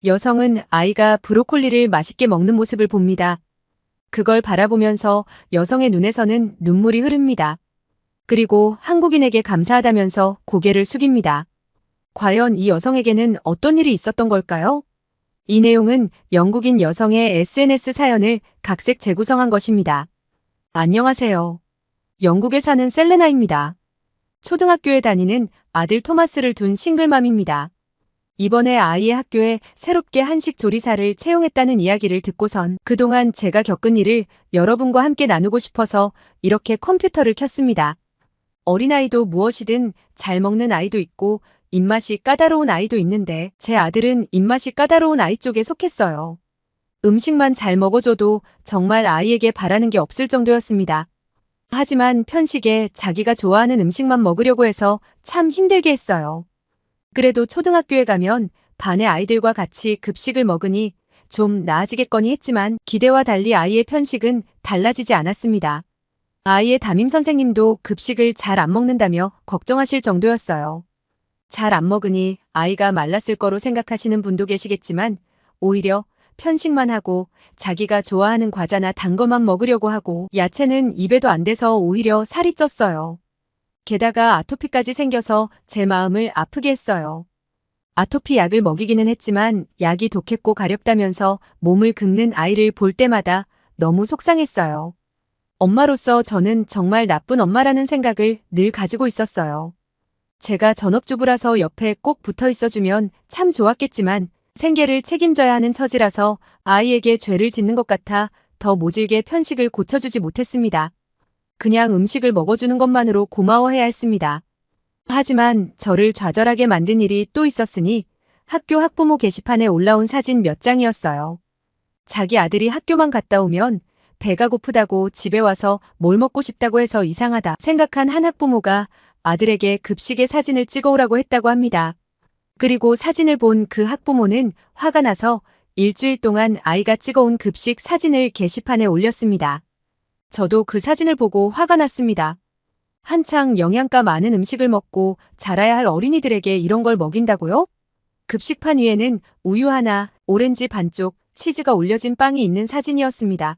여성은 아이가 브로콜리를 맛있게 먹는 모습을 봅니다. 그걸 바라보면서 여성의 눈에서는 눈물이 흐릅니다. 그리고 한국인에게 감사하다면서 고개를 숙입니다. 과연 이 여성에게는 어떤 일이 있었던 걸까요? 이 내용은 영국인 여성의 SNS 사연을 각색 재구성한 것입니다. 안녕하세요. 영국에 사는 셀레나입니다. 초등학교에 다니는 아들 토마스를 둔 싱글맘입니다. 이번에 아이의 학교에 새롭게 한식 조리사를 채용했다는 이야기를 듣고선 그동안 제가 겪은 일을 여러분과 함께 나누고 싶어서 이렇게 컴퓨터를 켰습니다. 어린아이도 무엇이든 잘 먹는 아이도 있고 입맛이 까다로운 아이도 있는데 제 아들은 입맛이 까다로운 아이 쪽에 속했어요. 음식만 잘 먹어줘도 정말 아이에게 바라는 게 없을 정도였습니다. 하지만 편식에 자기가 좋아하는 음식만 먹으려고 해서 참 힘들게 했어요. 그래도 초등학교에 가면 반의 아이들과 같이 급식을 먹으니 좀 나아지겠거니 했지만 기대와 달리 아이의 편식은 달라지지 않았습니다. 아이의 담임 선생님도 급식을 잘 안 먹는다며 걱정하실 정도였어요. 잘 안 먹으니 아이가 말랐을 거로 생각하시는 분도 계시겠지만 오히려 편식만 하고 자기가 좋아하는 과자나 단 것만 먹으려고 하고 야채는 입에도 안 대서 오히려 살이 쪘어요. 게다가 아토피까지 생겨서 제 마음을 아프게 했어요. 아토피 약을 먹이기는 했지만 약이 독했고 가렵다면서 몸을 긁는 아이를 볼 때마다 너무 속상했어요. 엄마로서 저는 정말 나쁜 엄마라는 생각을 늘 가지고 있었어요. 제가 전업주부라서 옆에 꼭 붙어 있어주면 참 좋았겠지만 생계를 책임져야 하는 처지라서 아이에게 죄를 짓는 것 같아 더 모질게 편식을 고쳐주지 못했습니다. 그냥 음식을 먹어주는 것만으로 고마워해야 했습니다. 하지만 저를 좌절하게 만든 일이 또 있었으니 학교 학부모 게시판에 올라온 사진 몇 장이었어요. 자기 아들이 학교만 갔다 오면 배가 고프다고 집에 와서 뭘 먹고 싶다고 해서 이상하다 생각한 한 학부모가 아들에게 급식의 사진을 찍어오라고 했다고 합니다. 그리고 사진을 본 그 학부모는 화가 나서 일주일 동안 아이가 찍어온 급식 사진을 게시판에 올렸습니다. 저도 그 사진을 보고 화가 났습니다. 한창 영양가 많은 음식을 먹고 자라야 할 어린이들에게 이런 걸 먹인다고요? 급식판 위에는 우유 하나, 오렌지 반쪽, 치즈가 올려진 빵이 있는 사진이었습니다.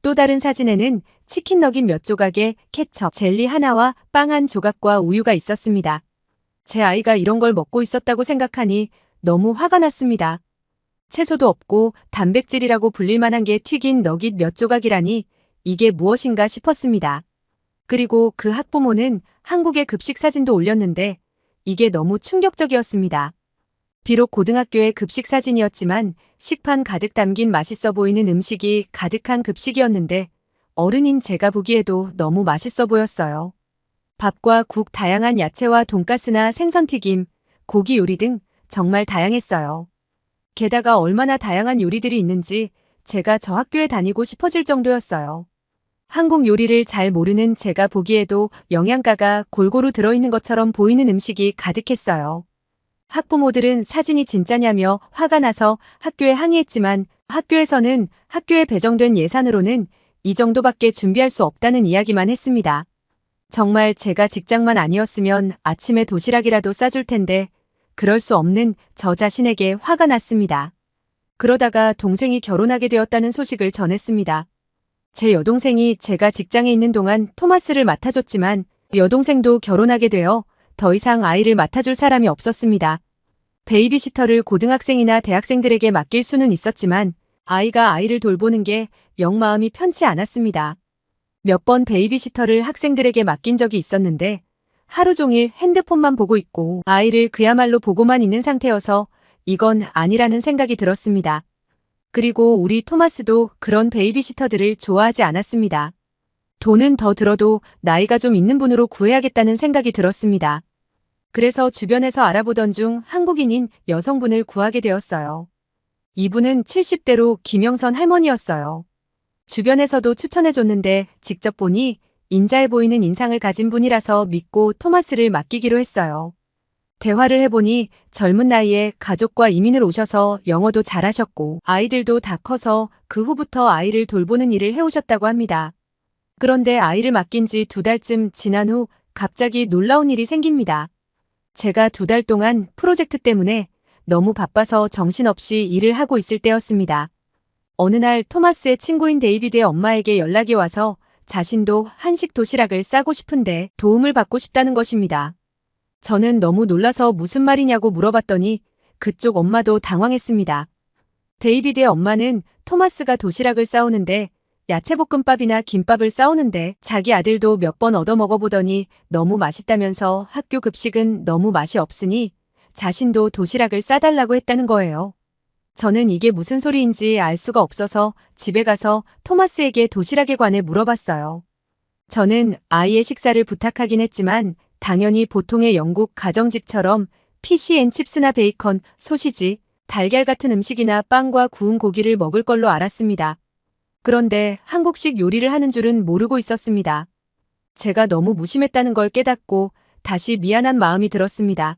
또 다른 사진에는 치킨 너깃 몇 조각에 케첩, 젤리 하나와 빵 한 조각과 우유가 있었습니다. 제 아이가 이런 걸 먹고 있었다고 생각하니 너무 화가 났습니다. 채소도 없고 단백질이라고 불릴 만한 게 튀긴 너깃 몇 조각이라니 이게 무엇인가 싶었습니다. 그리고 그 학부모는 한국의 급식 사진도 올렸는데 이게 너무 충격적이었습니다. 비록 고등학교의 급식 사진이었지만 식판 가득 담긴 맛있어 보이는 음식이 가득한 급식이었는데 어른인 제가 보기에도 너무 맛있어 보였어요. 밥과 국, 다양한 야채와 돈가스나 생선튀김, 고기 요리 등 정말 다양했어요. 게다가 얼마나 다양한 요리들이 있는지 제가 저 학교에 다니고 싶어질 정도였어요. 한국 요리를 잘 모르는 제가 보기에도 영양가가 골고루 들어있는 것처럼 보이는 음식이 가득했어요. 학부모들은 사진이 진짜냐며 화가 나서 학교에 항의했지만 학교에서는 학교에 배정된 예산으로는 이 정도밖에 준비할 수 없다는 이야기만 했습니다. 정말 제가 직장만 아니었으면 아침에 도시락이라도 싸줄 텐데 그럴 수 없는 저 자신에게 화가 났습니다. 그러다가 동생이 결혼하게 되었다는 소식을 전했습니다. 제 여동생이 제가 직장에 있는 동안 토마스를 맡아줬지만 여동생도 결혼하게 되어 더 이상 아이를 맡아줄 사람이 없었습니다. 베이비시터를 고등학생이나 대학생들에게 맡길 수는 있었지만 아이가 아이를 돌보는 게 영 마음이 편치 않았습니다. 몇 번 베이비시터를 학생들에게 맡긴 적이 있었는데 하루 종일 핸드폰만 보고 있고 아이를 그야말로 보고만 있는 상태여서 이건 아니라는 생각이 들었습니다. 그리고 우리 토마스도 그런 베이비시터들을 좋아하지 않았습니다. 돈은 더 들어도 나이가 좀 있는 분으로 구해야겠다는 생각이 들었습니다. 그래서 주변에서 알아보던 중 한국인인 여성분을 구하게 되었어요. 이분은 70대로 김영선 할머니였어요. 주변에서도 추천해줬는데 직접 보니 인자해 보이는 인상을 가진 분이라서 믿고 토마스를 맡기기로 했어요. 대화를 해보니 젊은 나이에 가족과 이민을 오셔서 영어도 잘하셨고 아이들도 다 커서 그 후부터 아이를 돌보는 일을 해오셨다고 합니다. 그런데 아이를 맡긴 지 2달쯤 지난 후 갑자기 놀라운 일이 생깁니다. 제가 2달 동안 프로젝트 때문에 너무 바빠서 정신없이 일을 하고 있을 때였습니다. 어느 날 토마스의 친구인 데이비드의 엄마에게 연락이 와서 자신도 한식 도시락을 싸고 싶은데 도움을 받고 싶다는 것입니다. 저는 너무 놀라서 무슨 말이냐고 물어봤더니 그쪽 엄마도 당황했습니다. 데이비드의 엄마는 토마스가 도시락을 싸오는데 야채볶음밥이나 김밥을 싸오는데 자기 아들도 몇 번 얻어 먹어보더니 너무 맛있다면서 학교 급식은 너무 맛이 없으니 자신도 도시락을 싸달라고 했다는 거예요. 저는 이게 무슨 소리인지 알 수가 없어서 집에 가서 토마스에게 도시락에 관해 물어봤어요. 저는 아이의 식사를 부탁하긴 했지만 당연히 보통의 영국 가정집처럼 피시앤칩스나 베이컨, 소시지, 달걀 같은 음식이나 빵과 구운 고기를 먹을 걸로 알았습니다. 그런데 한국식 요리를 하는 줄은 모르고 있었습니다. 제가 너무 무심했다는 걸 깨닫고 다시 미안한 마음이 들었습니다.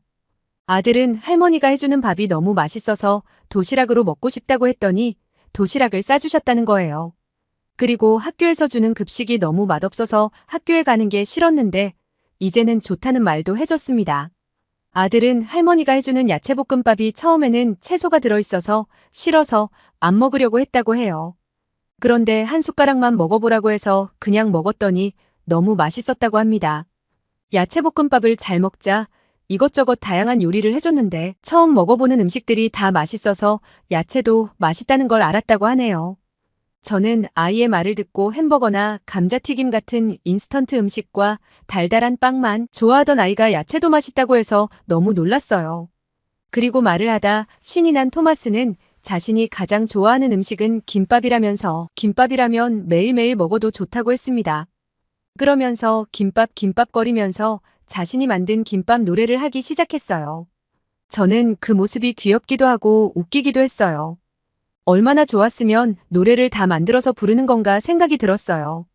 아들은 할머니가 해주는 밥이 너무 맛있어서 도시락으로 먹고 싶다고 했더니 도시락을 싸주셨다는 거예요. 그리고 학교에서 주는 급식이 너무 맛없어서 학교에 가는 게 싫었는데 이제는 좋다는 말도 해줬습니다. 아들은 할머니가 해주는 야채볶음밥이 처음에는 채소가 들어있어서 싫어서 안 먹으려고 했다고 해요. 그런데 한 숟가락만 먹어보라고 해서 그냥 먹었더니 너무 맛있었다고 합니다. 야채볶음밥을 잘 먹자 이것저것 다양한 요리를 해줬는데 처음 먹어보는 음식들이 다 맛있어서 야채도 맛있다는 걸 알았다고 하네요. 저는 아이의 말을 듣고 햄버거나 감자튀김 같은 인스턴트 음식과 달달한 빵만 좋아하던 아이가 야채도 맛있다고 해서 너무 놀랐어요. 그리고 말을 하다 신이 난 토마스는 자신이 가장 좋아하는 음식은 김밥이라면서 김밥이라면 매일매일 먹어도 좋다고 했습니다. 그러면서 김밥거리면서 자신이 만든 김밥 노래를 하기 시작했어요. 저는 그 모습이 귀엽기도 하고 웃기기도 했어요. 얼마나 좋았으면 노래를 다 만들어서 부르는 건가 생각이 들었어요.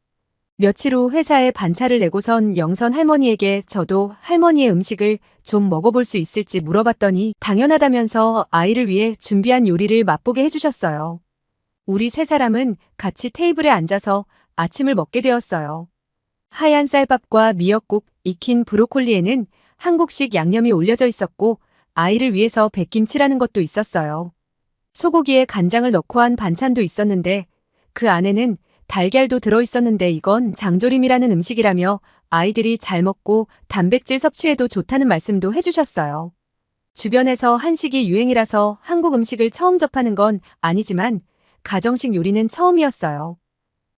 며칠 후 회사에 반차를 내고선 영선 할머니에게 저도 할머니의 음식을 좀 먹어볼 수 있을지 물어봤더니 당연하다면서 아이를 위해 준비한 요리를 맛보게 해주셨어요. 우리 세 사람은 같이 테이블에 앉아서 아침을 먹게 되었어요. 하얀 쌀밥과 미역국, 익힌 브로콜리에는 한국식 양념이 올려져 있었고 아이를 위해서 백김치라는 것도 있었어요. 소고기에 간장을 넣고 한 반찬도 있었는데 그 안에는 달걀도 들어있었는데 이건 장조림이라는 음식이라며 아이들이 잘 먹고 단백질 섭취에도 좋다는 말씀도 해주셨어요. 주변에서 한식이 유행이라서 한국 음식을 처음 접하는 건 아니지만 가정식 요리는 처음이었어요.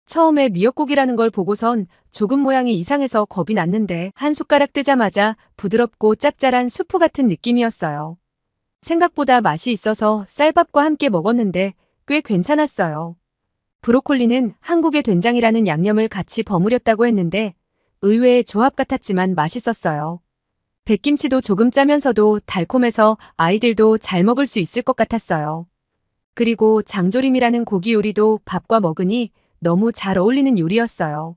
처음에 미역국이라는 걸 보고선 조금 모양이 이상해서 겁이 났는데 한 숟가락 뜨자마자 부드럽고 짭짤한 수프 같은 느낌이었어요. 생각보다 맛이 있어서 쌀밥과 함께 먹었는데 꽤 괜찮았어요. 브로콜리는 한국의 된장이라는 양념을 같이 버무렸다고 했는데 의외의 조합 같았지만 맛있었어요. 백김치도 조금 짜면서도 달콤해서 아이들도 잘 먹을 수 있을 것 같았어요. 그리고 장조림이라는 고기 요리도 밥과 먹으니 너무 잘 어울리는 요리였어요.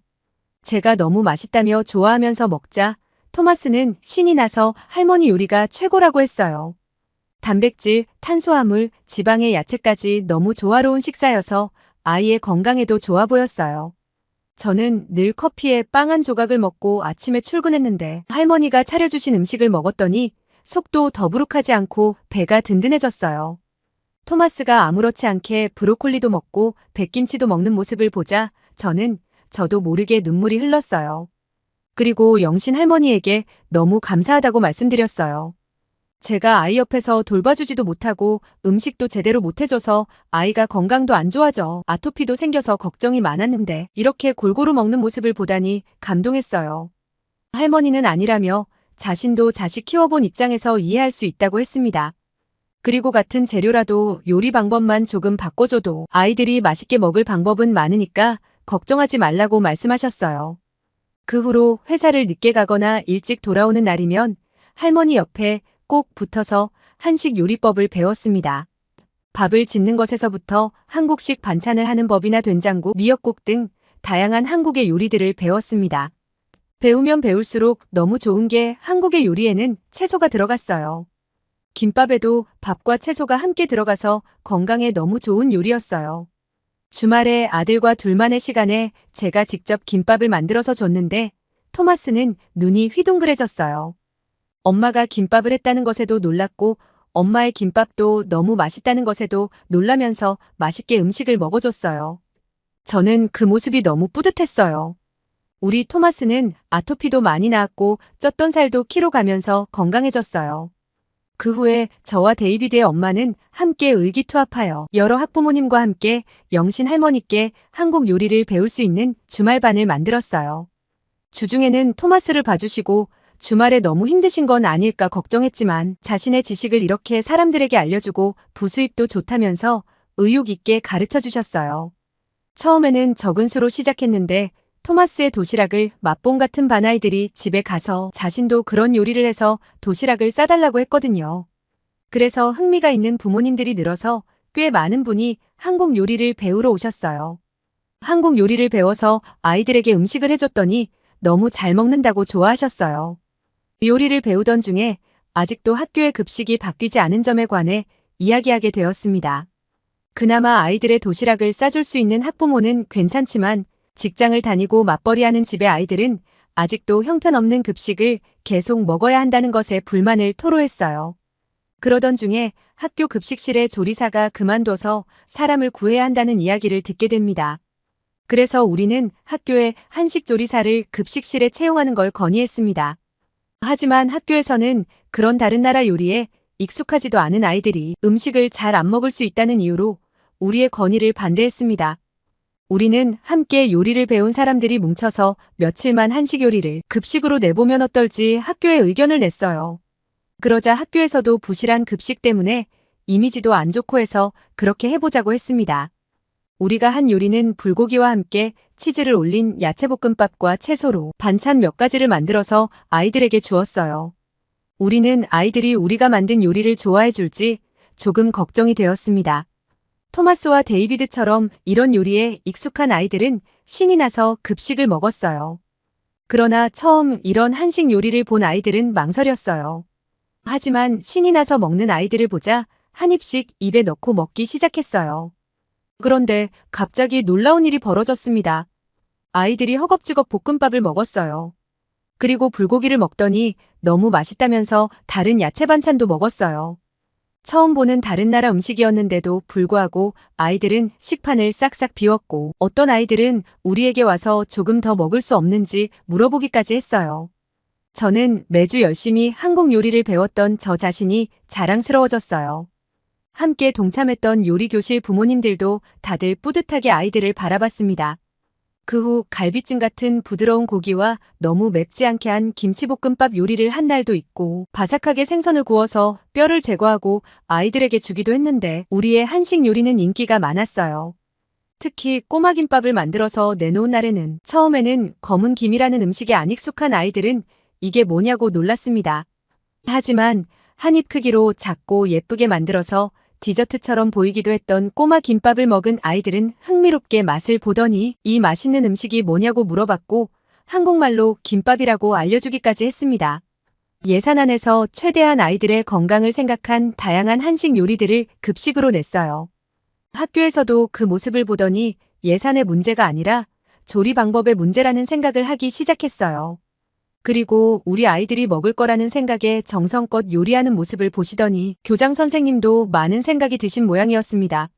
제가 너무 맛있다며 좋아하면서 먹자 토마스는 신이 나서 할머니 요리가 최고라고 했어요. 단백질, 탄수화물, 지방의 야채까지 너무 조화로운 식사여서 아이의 건강에도 좋아 보였어요. 저는 늘 커피에 빵 한 조각을 먹고 아침에 출근했는데 할머니가 차려주신 음식을 먹었더니 속도 더부룩하지 않고 배가 든든해졌어요. 토마스가 아무렇지 않게 브로콜리도 먹고 백김치도 먹는 모습을 보자 저도 모르게 눈물이 흘렀어요. 그리고 영신 할머니에게 너무 감사하다고 말씀드렸어요. 제가 아이 옆에서 돌봐주지도 못하고 음식도 제대로 못해줘서 아이가 건강도 안 좋아져 아토피도 생겨서 걱정이 많았는데 이렇게 골고루 먹는 모습을 보다니 감동했어요. 할머니는 아니라며 자신도 자식 키워본 입장에서 이해할 수 있다고 했습니다. 그리고 같은 재료라도 요리 방법만 조금 바꿔줘도 아이들이 맛있게 먹을 방법은 많으니까 걱정하지 말라고 말씀하셨어요. 그 후로 회사를 늦게 가거나 일찍 돌아오는 날이면 할머니 옆에 꼭 붙어서 한식 요리법을 배웠습니다. 밥을 짓는 것에서부터 한국식 반찬을 하는 법이나 된장국, 미역국 등 다양한 한국의 요리들을 배웠습니다. 배우면 배울수록 너무 좋은 게 한국의 요리에는 채소가 들어갔어요. 김밥에도 밥과 채소가 함께 들어가서 건강에 너무 좋은 요리였어요. 주말에 아들과 둘만의 시간에 제가 직접 김밥을 만들어서 줬는데 토마스는 눈이 휘둥그레졌어요. 엄마가 김밥을 했다는 것에도 놀랐고 엄마의 김밥도 너무 맛있다는 것에도 놀라면서 맛있게 음식을 먹어줬어요. 저는 그 모습이 너무 뿌듯했어요. 우리 토마스는 아토피도 많이 나았고 쪘던 살도 키로 가면서 건강해졌어요. 그 후에 저와 데이비드의 엄마는 함께 의기투합하여 여러 학부모님과 함께 영신 할머니께 한국 요리를 배울 수 있는 주말반을 만들었어요. 주중에는 토마스를 봐주시고 주말에 너무 힘드신 건 아닐까 걱정했지만 자신의 지식을 이렇게 사람들에게 알려주고 부수입도 좋다면서 의욕 있게 가르쳐 주셨어요. 처음에는 적은 수로 시작했는데 토마스의 도시락을 맛본 같은 반아이들이 집에 가서 자신도 그런 요리를 해서 도시락을 싸달라고 했거든요. 그래서 흥미가 있는 부모님들이 늘어서 꽤 많은 분이 한국 요리를 배우러 오셨어요. 한국 요리를 배워서 아이들에게 음식을 해줬더니 너무 잘 먹는다고 좋아하셨어요. 요리를 배우던 중에 아직도 학교의 급식이 바뀌지 않은 점에 관해 이야기하게 되었습니다. 그나마 아이들의 도시락을 싸줄 수 있는 학부모는 괜찮지만 직장을 다니고 맞벌이하는 집의 아이들은 아직도 형편없는 급식을 계속 먹어야 한다는 것에 불만을 토로했어요. 그러던 중에 학교 급식실의 조리사가 그만둬서 사람을 구해야 한다는 이야기를 듣게 됩니다. 그래서 우리는 학교에 한식 조리사를 급식실에 채용하는 걸 건의했습니다. 하지만 학교에서는 그런 다른 나라 요리에 익숙하지도 않은 아이들이 음식을 잘 안 먹을 수 있다는 이유로 우리의 건의를 반대했습니다. 우리는 함께 요리를 배운 사람들이 뭉쳐서 며칠만 한식 요리를 급식으로 내보면 어떨지 학교에 의견을 냈어요. 그러자 학교에서도 부실한 급식 때문에 이미지도 안 좋고 해서 그렇게 해보자고 했습니다. 우리가 한 요리는 불고기와 함께 치즈를 올린 야채볶음밥과 채소로 반찬 몇 가지를 만들어서 아이들에게 주었어요. 우리는 아이들이 우리가 만든 요리를 좋아해 줄지 조금 걱정이 되었습니다. 토마스와 데이비드처럼 이런 요리에 익숙한 아이들은 신이 나서 급식을 먹었어요. 그러나 처음 이런 한식 요리를 본 아이들은 망설였어요. 하지만 신이 나서 먹는 아이들을 보자 한 입씩 입에 넣고 먹기 시작했어요. 그런데 갑자기 놀라운 일이 벌어졌습니다. 아이들이 허겁지겁 볶음밥을 먹었어요. 그리고 불고기를 먹더니 너무 맛있다면서 다른 야채 반찬도 먹었어요. 처음 보는 다른 나라 음식이었는데도 불구하고 아이들은 식판을 싹싹 비웠고 어떤 아이들은 우리에게 와서 조금 더 먹을 수 없는지 물어보기까지 했어요. 저는 매주 열심히 한국 요리를 배웠던 저 자신이 자랑스러워졌어요. 함께 동참했던 요리교실 부모님들도 다들 뿌듯하게 아이들을 바라봤습니다. 그 후 갈비찜 같은 부드러운 고기와 너무 맵지 않게 한 김치볶음밥 요리를 한 날도 있고 바삭하게 생선을 구워서 뼈를 제거하고 아이들에게 주기도 했는데 우리의 한식 요리는 인기가 많았어요. 특히 꼬마김밥을 만들어서 내놓은 날에는 처음에는 검은 김이라는 음식에 안 익숙한 아이들은 이게 뭐냐고 놀랐습니다. 하지만 한 입 크기로 작고 예쁘게 만들어서 디저트처럼 보이기도 했던 꼬마 김밥을 먹은 아이들은 흥미롭게 맛을 보더니 이 맛있는 음식이 뭐냐고 물어봤고 한국말로 김밥이라고 알려주기까지 했습니다. 예산 안에서 최대한 아이들의 건강을 생각한 다양한 한식 요리들을 급식으로 냈어요. 학교에서도 그 모습을 보더니 예산의 문제가 아니라 조리 방법의 문제라는 생각을 하기 시작했어요. 그리고 우리 아이들이 먹을 거라는 생각에 정성껏 요리하는 모습을 보시더니 교장 선생님도 많은 생각이 드신 모양이었습니다.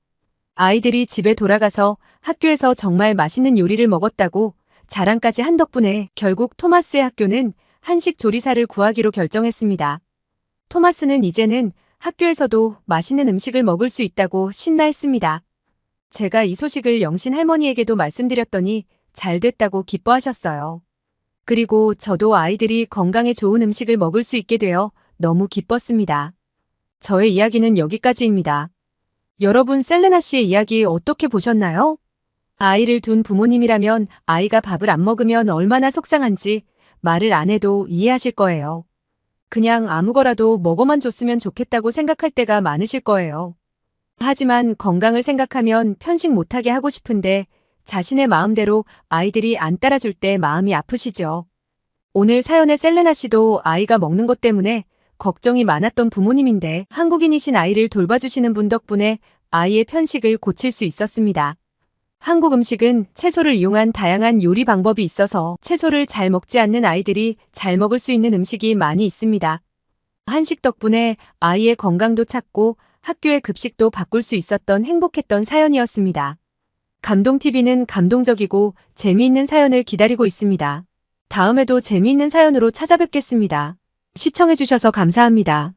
아이들이 집에 돌아가서 학교에서 정말 맛있는 요리를 먹었다고 자랑까지 한 덕분에 결국 토마스의 학교는 한식 조리사를 구하기로 결정했습니다. 토마스는 이제는 학교에서도 맛있는 음식을 먹을 수 있다고 신나했습니다. 제가 이 소식을 영신 할머니에게도 말씀드렸더니 잘 됐다고 기뻐하셨어요. 그리고 저도 아이들이 건강에 좋은 음식을 먹을 수 있게 되어 너무 기뻤습니다. 저의 이야기는 여기까지입니다. 여러분 셀레나 씨의 이야기 어떻게 보셨나요? 아이를 둔 부모님이라면 아이가 밥을 안 먹으면 얼마나 속상한지 말을 안 해도 이해하실 거예요. 그냥 아무거라도 먹어만 줬으면 좋겠다고 생각할 때가 많으실 거예요. 하지만 건강을 생각하면 편식 못하게 하고 싶은데 자신의 마음대로 아이들이 안 따라줄 때 마음이 아프시죠. 오늘 사연의 셀레나 씨도 아이가 먹는 것 때문에 걱정이 많았던 부모님인데 한국인이신 아이를 돌봐주시는 분 덕분에 아이의 편식을 고칠 수 있었습니다. 한국 음식은 채소를 이용한 다양한 요리 방법이 있어서 채소를 잘 먹지 않는 아이들이 잘 먹을 수 있는 음식이 많이 있습니다. 한식 덕분에 아이의 건강도 찾고 학교의 급식도 바꿀 수 있었던 행복했던 사연이었습니다. 감동TV는 감동적이고 재미있는 사연을 기다리고 있습니다. 다음에도 재미있는 사연으로 찾아뵙겠습니다. 시청해주셔서 감사합니다.